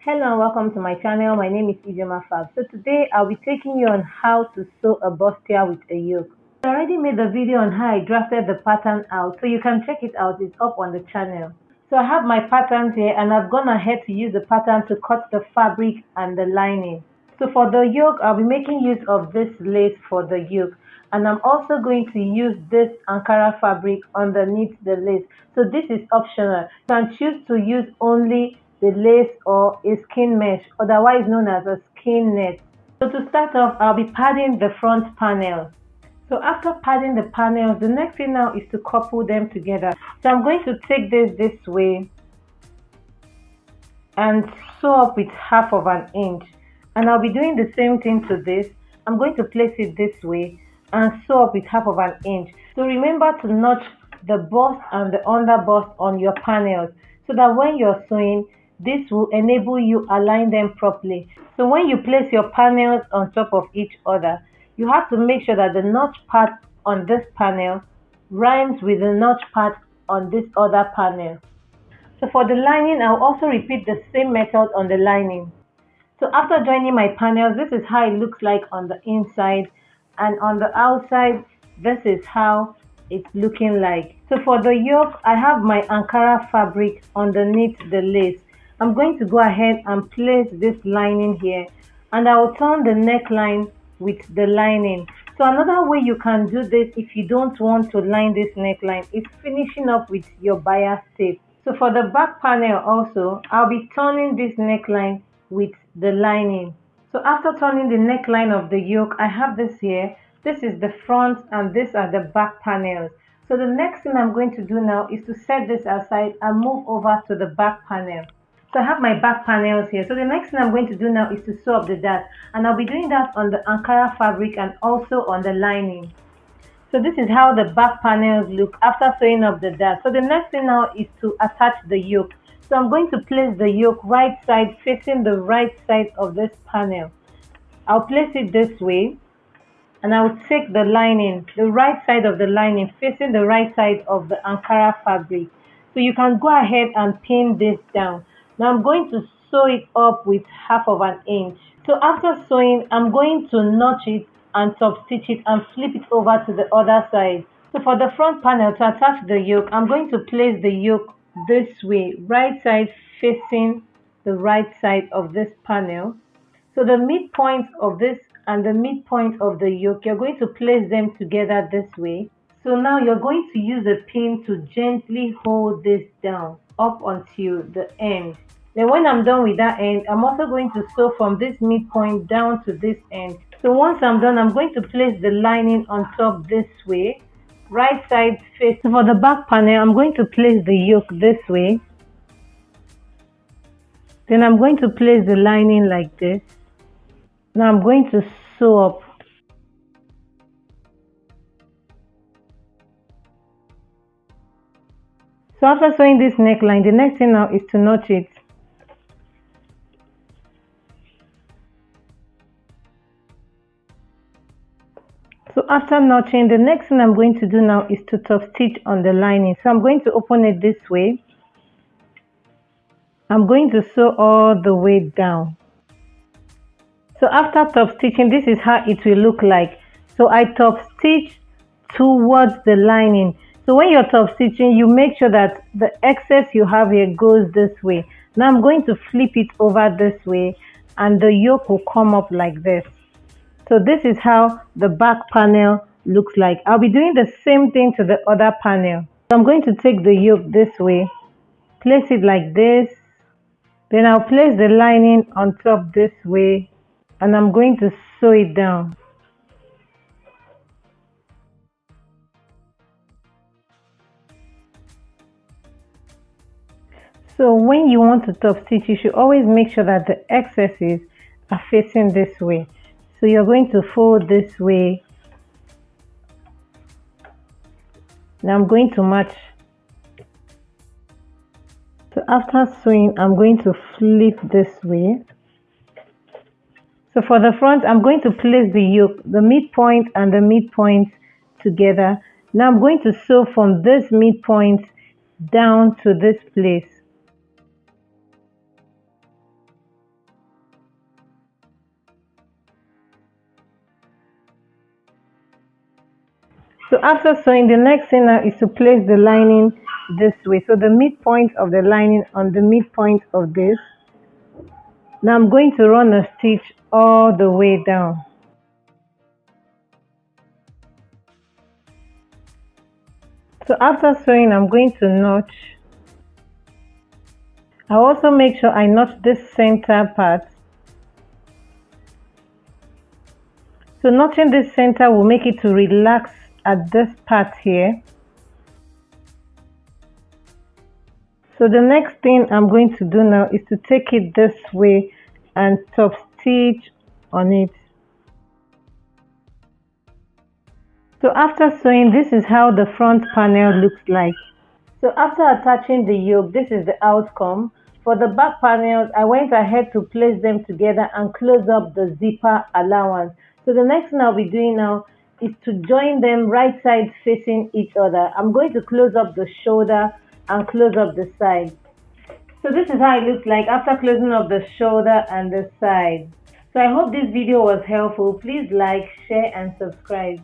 Hello and welcome to my channel. My name is Ijoma Fab. So today I'll be taking you on how to sew a bustier with a yoke. I already made a video on how I drafted the pattern out, so you can check it out. It's up on the channel. So I have my patterns here and I've gone ahead to use the pattern to cut the fabric and the lining. So for the yoke, I'll be making use of this lace for the yoke. And I'm also going to use this Ankara fabric underneath the lace. So this is optional. You can choose to use only the lace or a skein mesh, otherwise known as a skein net. So to start off, I'll be padding the front panel. So after padding the panels, the next thing now is to couple them together. So I'm going to take this way and sew up with 1/2 inch. And I'll be doing the same thing to this. I'm going to place it this way and sew up with 1/2 inch. So remember to notch the bust and the under bust on your panels so that when you're sewing, this will enable you align them properly. So when you place your panels on top of each other, you have to make sure that the notch part on this panel rhymes with the notch part on this other panel. So for the lining, I'll also repeat the same method on the lining. So after joining my panels, this is how it looks like on the inside, and on the outside, this is how it's looking like. So for the yoke, I have my Ankara fabric underneath the lace. I'm going to go ahead and place this lining here, and I will turn the neckline with the lining. So another way you can do this if you don't want to line this neckline is finishing up with your bias tape. So for the back panel also, I'll be turning this neckline with the lining. So after turning the neckline of the yoke, I have this here. This is the front and these are the back panels. So the next thing I'm going to do now is to set this aside and move over to the back panel. So I have my back panels here. So the next thing I'm going to do now is to sew up the dart, and I'll be doing that on the Ankara fabric and also on the lining. So this is how the back panels look after sewing up the dart. So the next thing now is to attach the yoke. So I'm going to place the yoke right side facing the right side of this panel. I'll place it this way, and I'll take the lining, the right side of the lining facing the right side of the Ankara fabric. So you can go ahead and pin this down. Now I'm going to sew it up with 1/2 inch. So after sewing, I'm going to notch it and top stitch it and flip it over to the other side. So for the front panel, to attach the yoke, I'm going to place the yoke this way, right side facing the right side of this panel. So the midpoint of this and the midpoint of the yoke, you're going to place them together this way. So now you're going to use a pin to gently hold this down up until the end. Then when I'm done with that end, I'm also going to sew from this midpoint down to this end. So once I'm done, I'm going to place the lining on top this way, right side face. So for the back panel, I'm going to place the yoke this way. Then I'm going to place the lining like this. Now I'm going to sew up. So after sewing this neckline, the next thing now is to notch it. So after notching, the next thing I'm going to do now is to top stitch on the lining. So I'm going to open it this way. I'm going to sew all the way down. So after top stitching, this is how it will look like. So I top stitch towards the lining. So when you're top stitching, you make sure that the excess you have here goes this way. Now I'm going to flip it over this way and the yoke will come up like this. So this is how the back panel looks like. I'll be doing the same thing to the other panel. So I'm going to take the yoke this way, place it like this. Then I'll place the lining on top this way and I'm going to sew it down. So when you want to top stitch, you should always make sure that the excesses are facing this way. So you're going to fold this way. Now I'm going to match. So after sewing, I'm going to flip this way. So for the front, I'm going to place the yoke, the midpoint and the midpoint together. Now I'm going to sew from this midpoint down to this place. So after sewing, the next thing now is to place the lining this way. So the midpoint of the lining on the midpoint of this. Now I'm going to run a stitch all the way down. So after sewing, I'm going to notch. I also make sure I notch this center part. So notching this center will make it to relax at this part here. So the next thing I'm going to do now is to take it this way and top stitch on it. So after sewing, this is how the front panel looks like. So after attaching the yoke, this is the outcome. For the back panels, I went ahead to place them together and close up the zipper allowance. So the next thing I'll be doing now is to join them right sides facing each other. I'm going to close up the shoulder and close up the side. So this is how it looks like after closing up the shoulder and the side. So I hope this video was helpful. Please like, share and subscribe.